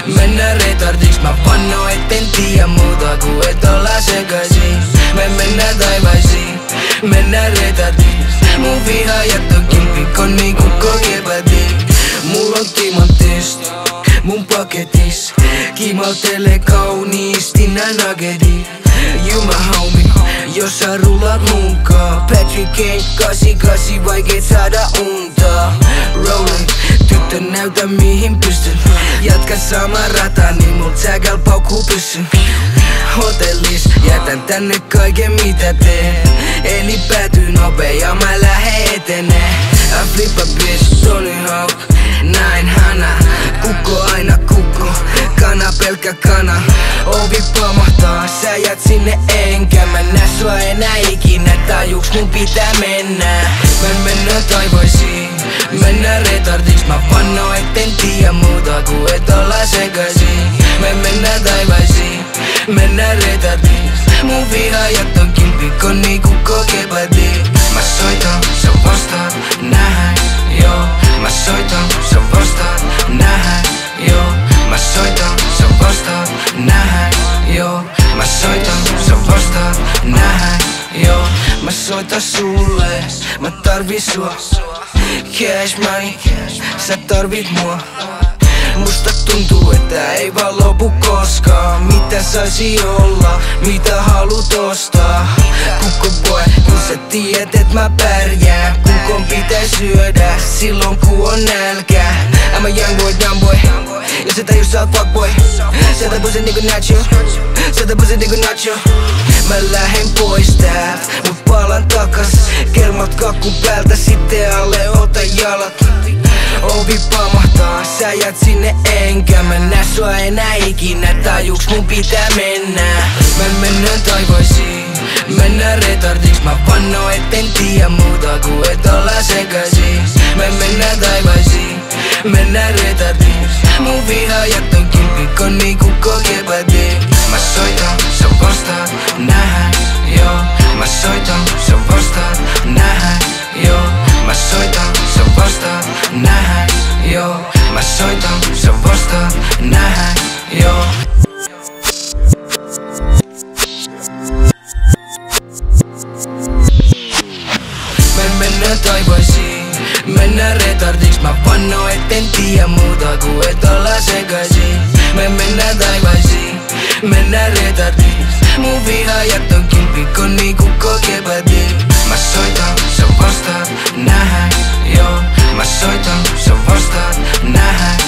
Mennään retardiks, mä vanno etten tiedä muuta ku et olla sekaisin. Me mennään taivaisiin, mennään retardiks. Mun vihaajat on kilpikon niinku kokepati. Mulla on timantist, mun paketis. Kimaltele kauniisti nää nuggetit. You my homie, jos sä rullat munkaan. Patrick Kane, 88, vaikeet saada unta. Rolling, tyttö näytä mihin pystyn. Jatka sama rata, niin mut säkäl paukkuu pyssyn. Hotellis, jätän tänne kaiken mitä teen. Eli päätyy nopea ja mä lähden etenee. I flip a bitch, Tony Hawk, näin hana. Kukko aina kukko, kana pelkkä kana. Ovi pamahtaa, sä jät sinne enkä mä näe sua enää ikinä. Tajuks mun pitää mennä. Me mennään taivaisiin, mennään retardiks. Mä vanno etten tiedä muuta ku et olla sekaisin. Me mennään taivaisiin, mennään retardiks. Mun vihaajat on kilpikon niinku kokepati. Mä soitan, sä vastaat, nähdään, joo. Mä soitan, sä vastaat, nähdään, joo. Mä soitan, sä vastaat, nähdään, joo. Mä soitan, sä vastaat, nähdään, joo. Mä soitan sulle, mä tarvin sua. Cash money, sä tarvit mua. Musta tuntuu, että ei vaan lopu koskaan. Mitä saisi olla, mitä haluut ostaa? Kukko boy, kun sä tiedät et mä pärjää. Kukon pitää syödä silloin kun on nälkä. I'm a young boy, dumb boy. Jos et tajus sä oot fuckboy. Sieltä pusen niinku nacho, sieltä pusen niinku nacho. Mä lähen pois täältä, mut palan takas. Kermat kakkun päältä, sitten alle ota jalat. Ovi pamahtaa, sä jät sinne enkä mä näe sua enää ikinä. Tajuks mun pitää mennä. Me mennään taivaisiin, mennään retardiks. Mä vanno etten tiedä muuta ku et olla sekaisin. Me mennään taivaisiin, mennään retardiks. Mun vihaajat on kilpikon niinku kokepati. Mä soitan, sä vastaat, nähdään, joo. Mä soitan, sä vastaat, nähdään, joo. Mä soitan, sä vastaat, nähdään, joo. Mä soitan, sä vastaat, nähdään, joo. Me mennään taivaisiin, mennään retardiks. Mä vanno etten tiedä muuta ku et olla sekaisin. Me mennään taivaisiin, mennään retardiks. Mun vihaajat on kilpikon niinku kokepati. Mä soitan, sä vastaat, nähdään, joo. Mä soitan, sä vastaat, nähdään,